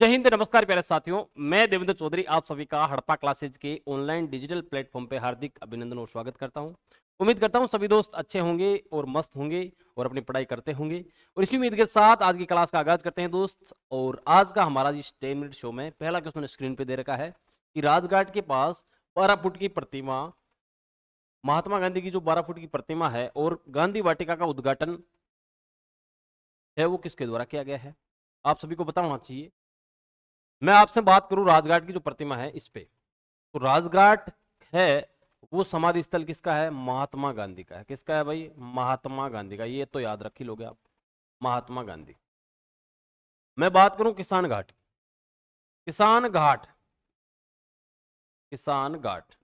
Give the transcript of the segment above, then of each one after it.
जय हिंद, नमस्कार प्यारे साथियों। मैं देवेंद्र चौधरी आप सभी का हड़प्पा क्लासेज के ऑनलाइन डिजिटल प्लेटफॉर्म पे हार्दिक अभिनंदन और स्वागत करता हूं। उम्मीद करता हूं सभी दोस्त अच्छे होंगे और मस्त होंगे और अपनी पढ़ाई करते होंगे। और इसी उम्मीद के साथ आज की क्लास का आगाज करते हैं दोस्त। और आज का हमारा इस 10 मिनट शो में पहला क्वेश्चन स्क्रीन पे दे रखा है कि राजघाट के पास 12 फुट की प्रतिमा, महात्मा गांधी की जो 12 फुट की प्रतिमा है और गांधी वाटिका का उद्घाटन है वो किसके द्वारा किया गया है। आप सभी को पता होना चाहिए। मैं आपसे बात करूं राजघाट की जो प्रतिमा है इस पे, तो राजघाट है वो समाधि स्थल किसका है? महात्मा गांधी का है। किसका है भाई? महात्मा गांधी का। ये तो याद रख ही लोगे आप, महात्मा गांधी। मैं बात करूं किसान घाट, किसान घाट, किसान घाट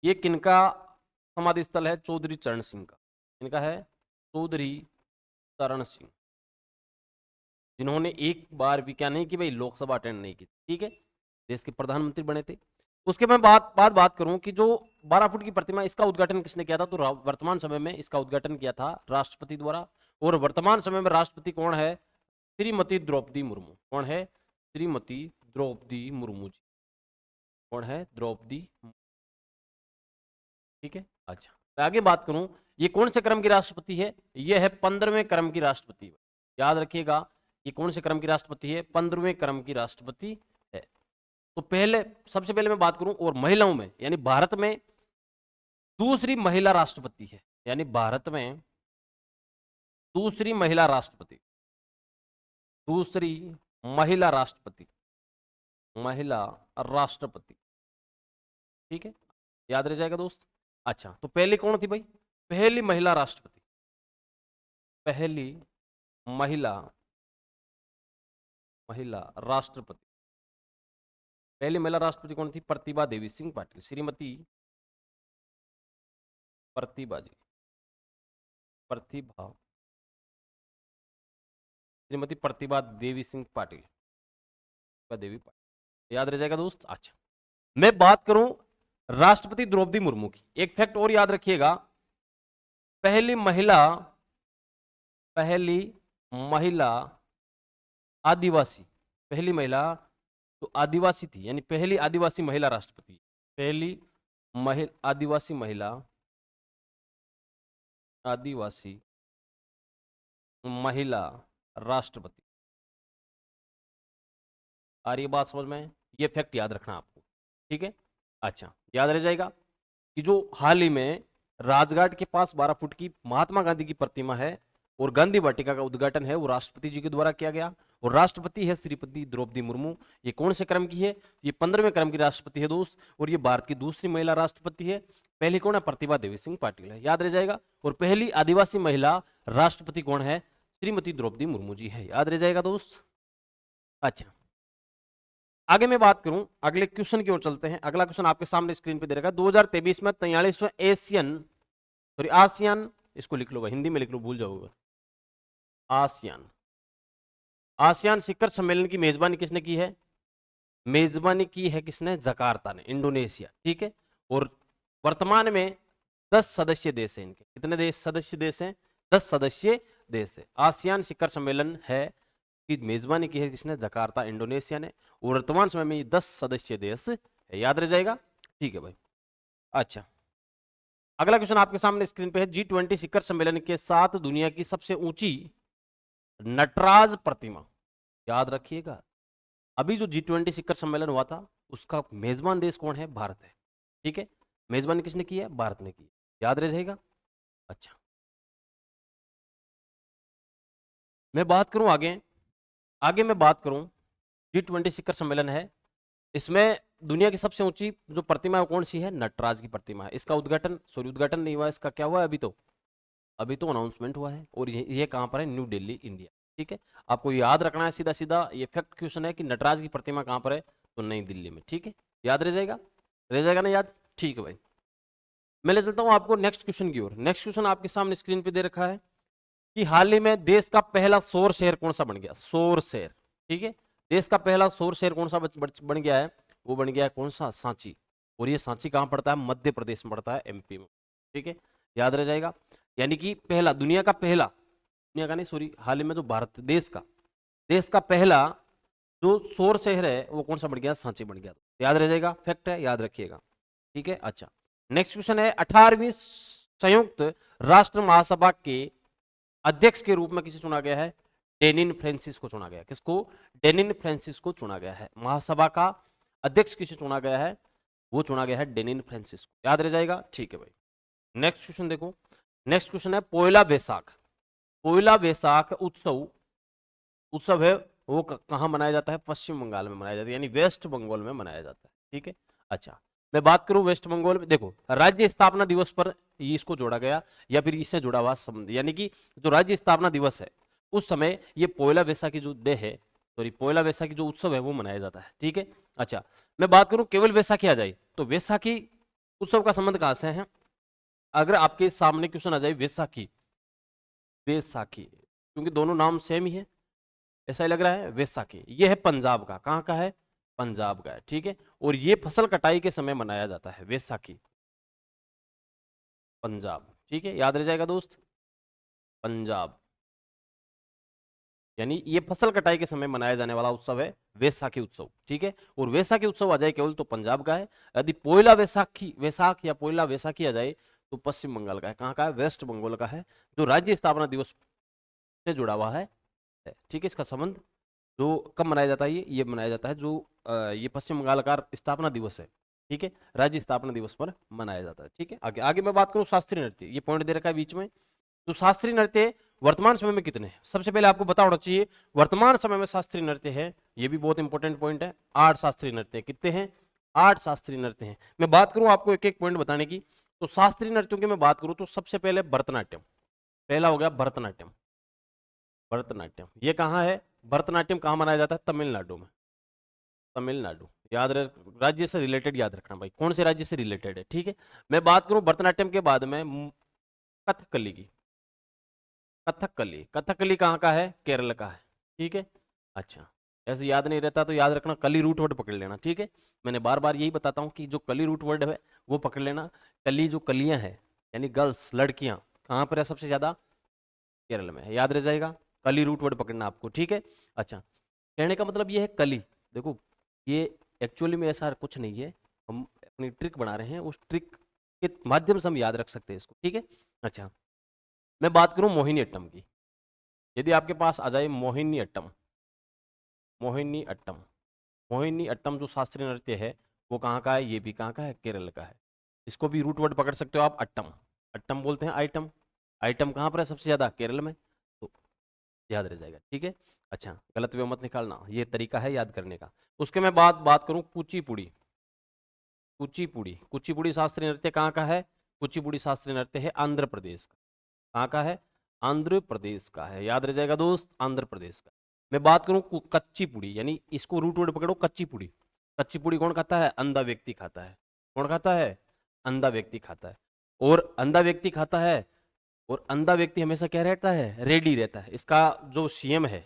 ये किनका समाधि स्थल है? चौधरी चरण सिंह का। किनका है? चौधरी चरण सिंह, जिन्होंने एक बार भी क्या नहीं की भाई, लोकसभा अटेंड नहीं की, ठीक है, देश के प्रधानमंत्री बने थे। उसके मैं बात करूं कि जो 12 फुट की प्रतिमा, इसका उद्घाटन किसने किया था? तो वर्तमान समय में इसका उद्घाटन किया था राष्ट्रपति द्वारा। और वर्तमान समय में राष्ट्रपति कौन है? श्रीमती द्रौपदी मुर्मू। कौन है? श्रीमती द्रौपदी मुर्मू जी। कौन है? द्रौपदी। ठीक है, अच्छा मैं आगे बात करूं, ये कौन से क्रम की राष्ट्रपति है? ये है 15वें क्रम की राष्ट्रपति। याद रखिएगा, ये कौन से क्रम की राष्ट्रपति है? 15वें क्रम की राष्ट्रपति है। तो पहले, सबसे पहले मैं बात करूं और महिलाओं में, यानी भारत में दूसरी महिला राष्ट्रपति है, यानी भारत में दूसरी महिला राष्ट्रपति, दूसरी महिला राष्ट्रपति, महिला राष्ट्रपति। ठीक है, याद रह जाएगा दोस्त। अच्छा, तो पहली कौन थी भाई? पहली महिला राष्ट्रपति, पहली महिला, महिला राष्ट्रपति, पहली महिला राष्ट्रपति कौन थी? प्रतिभा देवी सिंह पाटिल। श्रीमती प्रतिभा जी, प्रतिभा, श्रीमती प्रतिभा देवी सिंह पाटिल, प्रतिभा देवी पाटिल। याद रह जाएगा दोस्त। अच्छा, मैं बात करूं राष्ट्रपति द्रौपदी मुर्मू की, एक फैक्ट और याद रखिएगा। पहली महिला, पहली महिला आदिवासी, पहली महिला तो आदिवासी थी, यानी पहली आदिवासी महिला राष्ट्रपति, पहली आदिवासी महिला, आदिवासी महिला राष्ट्रपति। आ रही है बात समझ में? ये फैक्ट याद रखना आपको, ठीक है। अच्छा, याद रह जाएगा कि जो हाल ही में राजघाट के पास 12 फुट की महात्मा गांधी की प्रतिमा है और गांधी वाटिका का उद्घाटन है वो राष्ट्रपति जी के द्वारा किया गया। और राष्ट्रपति है श्रीमती द्रौपदी मुर्मू। ये कौन से क्रम की है? ये 15वें क्रम की राष्ट्रपति है दोस्त। और ये भारत की दूसरी महिला राष्ट्रपति है। पहली कौन है? प्रतिभा देवी सिंह पाटिल है, याद रह जाएगा। और पहली आदिवासी महिला राष्ट्रपति कौन है? श्रीमती द्रौपदी मुर्मू जी है, याद रह जाएगा दोस्त। अच्छा, आगे मैं बात करूं, अगले क्वेश्चन की ओर चलते हैं। अगला क्वेश्चन आपके सामने स्क्रीन पे दे रखा है। 2023 में 43वां एशियन, सॉरी आसियान, इसको लिख लो भाई, हिंदी में लिख लो, भूल जाओगे। आसियान, आसियान शिखर सम्मेलन की मेजबानी किसने की है? मेजबानी की है किसने? जकार्ता ने, इंडोनेशिया, ठीक है। और वर्तमान में 10 सदस्य देश हैं इनके। कितने देश सदस्य देश हैं? 10 सदस्य देश है। आसियान शिखर सम्मेलन है की मेजबानी की है किसने? जकार्ता, इंडोनेशिया ने। और वर्तमान समय में ये 10 सदस्य देश है, याद रह जाएगा, ठीक है भाई। अच्छा, अगला क्वेश्चन आपके सामने स्क्रीन पे है। G20 शिखर सम्मेलन के साथ दुनिया की सबसे ऊंची नटराज प्रतिमा, याद रखिएगा। अभी जो G20 शिखर सम्मेलन हुआ था उसका मेजबान देश कौन है? भारत है, ठीक है। मेजबानी किसने की है? भारत ने की, याद रह जाएगा। अच्छा, मैं बात करूं आगे, आगे मैं बात करूं, G20 शिखर सम्मेलन है, इसमें दुनिया की सबसे ऊंची जो प्रतिमा है कौन सी है? नटराज की प्रतिमा है। इसका उद्घाटन, सॉरी उद्घाटन नहीं हुआ, इसका क्या हुआ है? अभी तो अनाउंसमेंट हुआ है। और ये कहां पर है? न्यू दिल्ली, इंडिया, ठीक है। आपको याद रखना है, सीधा सीधा ये फैक्ट क्वेश्चन है कि नटराज की प्रतिमा कहां पर है? तो नई दिल्ली में, ठीक है। याद रह जाएगा ना याद, ठीक है भाई। मैं ले चलता हूं आपको नेक्स्ट क्वेश्चन की ओर। नेक्स्ट क्वेश्चन आपके सामने स्क्रीन पे दे रखा है कि हाल ही में देश का पहला सौर शहर कौन सा बन गया? सौर शहर, ठीक है। देश का पहला सौर शहर कौन सा बन गया है? वो बन गया है कौन सा? सांची। और ये सांची कहां पड़ता है? मध्य प्रदेश में पड़ता है, एमपी में, ठीक है। याद रह जाएगा, यानी कि पहला, दुनिया का पहला, दुनिया का नहीं सॉरी, हाल ही में जो भारत देश का पहला जो शोर शहर है वो कौन सा बन गया, सांची बन गया। याद रह जाएगा, फैक्ट है, याद रखिएगा। ठीक है, अच्छा। नेक्स्ट क्वेश्चन है 18वीं संयुक्त राष्ट्र महासभा के अध्यक्ष के रूप में किसे चुना गया है? डेनिन फ्रांसिस को चुना गया। किसको? डेनिन फ्रांसिस को चुना गया है। महासभा का अध्यक्ष किसे चुना गया है? वो चुना गया है डेनिन फ्रांसिस को। याद रह जाएगा, ठीक है भाई। नेक्स्ट क्वेश्चन देखो, नेक्स्ट क्वेश्चन है पोयला बैसाख। पोयला बैसाख उत्सव है वो कहाँ मनाया जाता है? पश्चिम बंगाल में मनाया जाता है, यानी वेस्ट बंगाल में मनाया जाता है। ठीक है, अच्छा। मैं बात करूं वेस्ट बंगाल में, देखो राज्य स्थापना दिवस पर ये इसको जोड़ा गया या फिर इससे जुड़ा हुआ संबंध, यानी कि जो राज्य स्थापना दिवस है उस समय ये पोयला बैसाखी जो डे है, सॉरी पोयला बैसाखी जो उत्सव है वो मनाया जाता है। ठीक है, अच्छा। मैं बात करूं केवल बैसाखी आ जाए तो वैसाखी उत्सव का संबंध कहां से है? अगर आपके सामने क्वेश्चन आ जाए वैसाखी, बैसाखी, क्योंकि दोनों नाम सेम ही है, ऐसा ही लग रहा है। वैसाखी ये है पंजाब का, कहाँ का है? पंजाब का है। ठीक है, और ये फसल कटाई के समय मनाया जाता है, वैसाखी, पंजाब। ठीक है, याद रह जाएगा दोस्त, पंजाब, यानी ये फसल कटाई के समय मनाया जाने वाला उत्सव है वैसाखी उत्सव। ठीक है, और वैसाखी उत्सव आ जाए केवल तो पंजाब का है। यदि पोयला वैसाखी, वैसाख या पोयला वैसाखी आ जाए तो पश्चिम बंगाल का है। कहाँ का है? वेस्ट बंगाल का है, जो राज्य स्थापना दिवस से जुड़ा हुआ है। ठीक है, इसका संबंध जो कब मनाया जाता है, ये मनाया जाता है जो ये पश्चिम बंगाल का स्थापना दिवस है। ठीक है, राज्य स्थापना दिवस पर मनाया जाता है। ठीक है, आगे आगे मैं बात करूं शास्त्रीय नृत्य, ये पॉइंट दे रखा है बीच में। तो शास्त्रीय नृत्य वर्तमान समय में कितने हैं? सबसे पहले आपको पता होना चाहिए वर्तमान समय में शास्त्रीय नृत्य है, ये भी बहुत इंपॉर्टेंट पॉइंट है। 8 शास्त्रीय नृत्य, कितने हैं? 8 शास्त्रीय नृत्य हैं। मैं बात करूं आपको एक एक पॉइंट बताने की, तो शास्त्रीय नृत्यों की मैं बात करूं तो सबसे पहले भरतनाट्यम, पहला हो गया भरतनाट्यम। भरतनाट्यम ये कहाँ है? भरतनाट्यम कहाँ मनाया जाता है? तमिलनाडु में, तमिलनाडु। याद रख, राज्य से रिलेटेड याद रखना भाई, कौन से राज्य से रिलेटेड है। ठीक है, मैं बात करूं भरतनाट्यम के बाद में कथकली की, कथकली, कथकली कहाँ का है? केरल का है। ठीक है, अच्छा। ऐसे याद नहीं रहता तो याद रखना, कली रूट वर्ड पकड़ लेना। ठीक है, मैंने बार बार यही बताता हूँ कि जो कली रूट वर्ड है वो पकड़ लेना। कली जो कलियां हैं यानी गर्ल्स, लड़कियां, कहाँ पर है सबसे ज्यादा? केरल में है। याद रह जाएगा, कली रूट वर्ड पकड़ना आपको। ठीक है, अच्छा। कहने का मतलब ये है कली, देखो ये एक्चुअली में ऐसा कुछ नहीं है, हम अपनी ट्रिक बना रहे हैं, उस ट्रिक के माध्यम से हम याद रख सकते हैं इसको। ठीक है, अच्छा। मैं बात करूं मोहिनी अट्टम की, यदि आपके पास आ जाए मोहिनी अट्टम, मोहिनी अट्टम, मोहिनी अट्टम जो शास्त्रीय नृत्य है वो कहाँ का है? ये भी कहाँ का है? केरल का है। इसको भी रूट वर्ड पकड़ सकते हो आप, अट्टम, अट्टम बोलते हैं आइटम, आइटम कहाँ पर है सबसे ज्यादा? केरल में, तो याद रह जाएगा। ठीक है, अच्छा, गलत वे मत निकालना, ये तरीका है याद करने का। उसके मैं बात करूं कुचिपुड़ी, कुचिपुड़ी, कुचिपुड़ी शास्त्रीय नृत्य कहाँ का है? कुचिपुड़ी शास्त्रीय नृत्य है आंध्र प्रदेश का। कहाँ का है? आंध्र प्रदेश का है। याद रह जाएगा दोस्त, आंध्र प्रदेश का। मैं बात करूं कच्ची पुड़ी, यानी इसको रूट वर्ड पकड़ो, कच्ची पुड़ी। कच्ची पुड़ी कौन खाता है? अंधा व्यक्ति खाता है। कौन खाता है? अंधा व्यक्ति खाता है। और अंधा व्यक्ति खाता है, और अंधा व्यक्ति हमेशा क्या रहता है? रेडी रहता है। इसका जो सीएम है,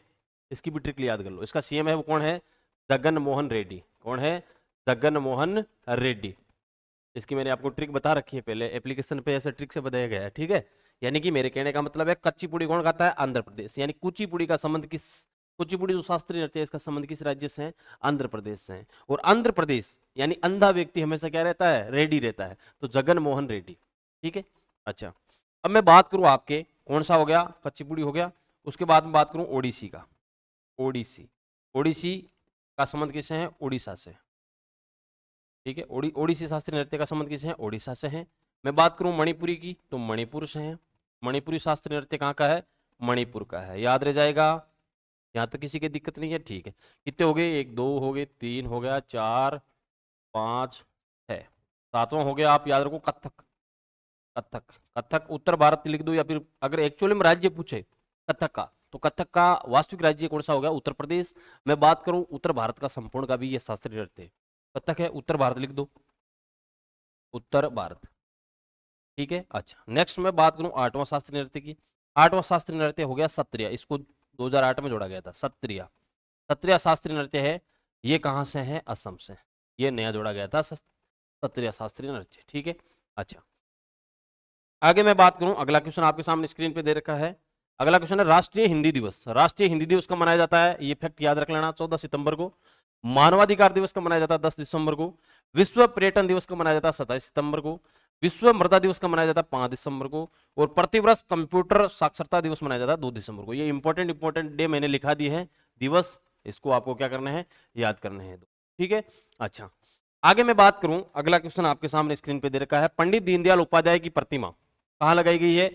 इसकी भी ट्रिक याद कर लो, इसका सीएम है वो कौन है? जगन मोहन रेड्डी। कौन है? जगन मोहन रेड्डी। इसकी मैंने आपको ट्रिक बता रखी है पहले, एप्लीकेशन पे ऐसे ट्रिक से बताया गया है। ठीक है, यानी कि मेरे कहने का मतलब है कच्ची पुड़ी कौन खाता है? आंध्र प्रदेश। यानी कुचिपुड़ी का संबंध किस, कुचिपुड़ी जो शास्त्रीय नृत्य है इसका संबंध किस राज्य से है? आंध्र प्रदेश से है। और आंध्र प्रदेश यानी अंधा व्यक्ति हमेशा क्या रहता है? रेडी रहता है, तो जगन मोहन रेड्डी। ठीक है, अच्छा। अब मैं बात करूं आपके, कौन सा हो गया? कच्चीपुड़ी हो गया। उसके बाद में बात करूं ओडिसी का, ओडिसी, ओडिसी का संबंध किससे है? उड़ीसा से। ठीक है, ओडिसी शास्त्रीय नृत्य का संबंध किससे है? ओडिशा से है। मैं बात करूं मणिपुरी की तो मणिपुर से है। मणिपुरी शास्त्रीय नृत्य कहाँ का है? मणिपुर का है। याद रह जाएगा, यहाँ तक किसी की दिक्कत नहीं है। ठीक है, कितने हो गए? 1 2 हो गए, 3 हो गया, 4 5 6, सातवां हो गया। आप याद रखो कथक, कथक, कथक उत्तर भारत लिख दो, या फिर अगर एक्चुअली में राज्य पूछे कथक का तो कथक का वास्तविक राज्य कौन सा होगा? उत्तर प्रदेश। मैं बात करूं उत्तर भारत का संपूर्ण का भी ये शास्त्रीय नृत्य है, कथक है, उत्तर भारत लिख दो, उत्तर भारत। ठीक है, अच्छा। नेक्स्ट मैं बात करूं 8वां शास्त्रीय नृत्य की। 8वां शास्त्रीय नृत्य हो गया सत्रिया, इसको 2008 में जोड़ा गया था, सत्रिया। सत्रिया शास्त्रीय नृत्य है, ये कहाँ से है? असम से। ये नया जोड़ा गया था सत्रिया शास्त्रीय नृत्य। ठीक है, अच्छा। आगे मैं बात करूं, अगला क्वेश्चन आपके सामने स्क्रीन पे दे रखा है, अगला क्वेश्चन है राष्ट्रीय हिंदी दिवस। राष्ट्रीय हिंदी दिवस कब मनाया जाता है, ये फैक्ट याद रख लेना, 14 सितंबर को। मानवाधिकार दिवस कब मनाया जाता है, 10 दिसंबर को। विश्व पर्यटन दिवस कब मनाया जाता है, 27 सितंबर को। विश्व मृदा दिवस कब मनाया जाता है, 5 दिसंबर को। और प्रतिवर्ष कंप्यूटर साक्षरता दिवस मनाया जाता है 2 दिसंबर को। ये इंपॉर्टेंट डे मैंने लिखा दिए हैं, दिवस, इसको आपको क्या करना है, याद करने हैं। ठीक है, अच्छा आगे मैं बात करूं, अगला क्वेश्चन आपके सामने स्क्रीन पे दे रखा है। पंडित दीनदयाल उपाध्याय की प्रतिमा कहां लगाई गई है,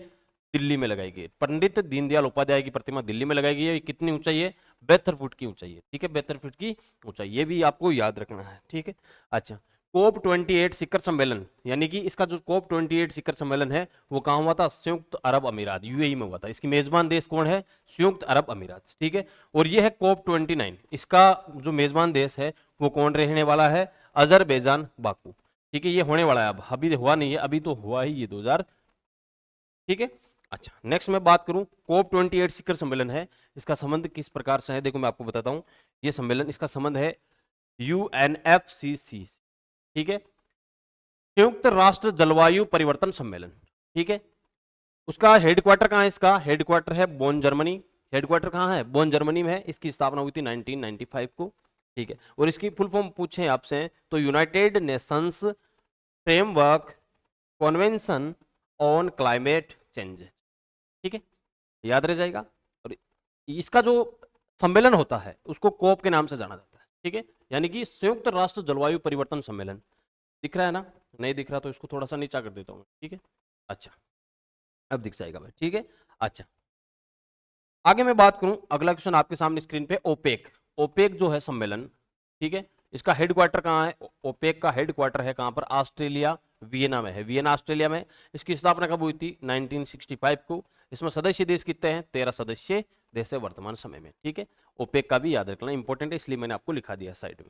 दिल्ली में लगाई गई है। पंडित दीनदयाल उपाध्याय की प्रतिमा दिल्ली में लगाई गई है। कितनी ऊंचाई है, 72 फुट की ऊंचाई है। ठीक है, 72 फुट की ऊंचाई, ये भी आपको याद रखना है। ठीक है, अच्छा कोप 28 शिखर सम्मेलन, यानी कि इसका जो कोप 28 शिखर सम्मेलन है वो कहाँ हुआ था, संयुक्त अरब अमीरात, यूएई में हुआ था। इसकी मेजबान देश कौन है, संयुक्त अरब अमीरात। ठीक है, और ये है कोप 29, इसका जो मेजबान देश है वो कौन रहने वाला है, अजरबैजान बाकू। ठीक है, ये होने वाला है, अब अभी हुआ नहीं है, अभी तो हुआ ही ये 2000। ठीक है, अच्छा नेक्स्ट मैं बात करूं, कोप 28 शिखर सम्मेलन है, इसका संबंध किस प्रकार से है, देखो मैं आपको बताता हूं। ये सम्मेलन, इसका संबंध है यूएनएफसीसी। ठीक है, संयुक्त राष्ट्र जलवायु परिवर्तन सम्मेलन। ठीक है, उसका हेडक्वार्टर कहाँ है, इसका हेडक्वार्टर है बोन, जर्मनी। हेडक्वार्टर कहाँ है, बोन जर्मनी में है। इसकी स्थापना हुई थी 1995 को। ठीक है, और इसकी फुल फॉर्म पूछे आपसे तो United Nations framework convention on climate change. ठीक है, याद रह जाएगा। और इसका जो सम्मेलन होता है उसको कोप के नाम से जाना जाता है। ठीक है, यानी कि संयुक्त राष्ट्र जलवायु परिवर्तन सम्मेलन। दिख रहा है ना, नहीं दिख रहा तो इसको थोड़ा सा नीचा कर देता हूँ। ठीक है, अच्छा अब दिख जाएगा भाई। ठीक है, अच्छा आगे मैं बात करूं, अगला क्वेश्चन आपके सामने स्क्रीन पे, ओपेक। ओपेक जो है सम्मेलन, ठीक है, इसका हेडक्वार्टर कहाँ है, ओपेक का हेडक्वार्टर है कहाँ पर, ऑस्ट्रेलिया वियना में है, वियना ऑस्ट्रेलिया में। इसकी स्थापना कब हुई थी, 1965 को। इसमें सदस्य देश कितने हैं, 13 सदस्य देश है वर्तमान समय में। ठीक है, ओपेक का भी याद रखना इंपॉर्टेंट है, इसलिए मैंने आपको लिखा दिया साइड में।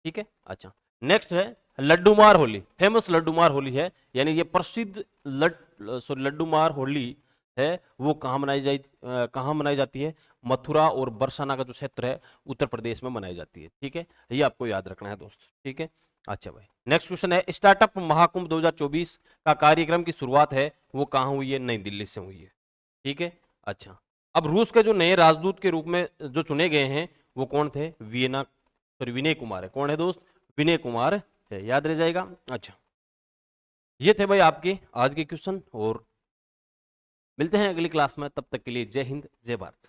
ठीक है, अच्छा नेक्स्ट है लड्डूमार होली। फेमस लड्डूमार होली है, यानी ये प्रसिद्ध लड्डूमार होली है, वो कहाँ मनाई जाती है, मथुरा और बरसाना का जो क्षेत्र है उत्तर प्रदेश में मनाई जाती है। ठीक है, ये आपको याद रखना है दोस्त। ठीक है, अच्छा भाई नेक्स्ट क्वेश्चन है, स्टार्टअप महाकुंभ 2024 का कार्यक्रम की शुरुआत है वो कहाँ हुई है, नई दिल्ली से हुई है। ठीक है, अच्छा अब रूस के जो नए राजदूत के रूप में जो चुने गए हैं वो कौन थे, विनय कुमार है। कौन है दोस्त, विनय कुमार है, याद रह जाएगा। अच्छा ये थे भाई आपके आज के क्वेश्चन, और मिलते हैं अगली क्लास में, तब तक के लिए जय हिंद जय भारत।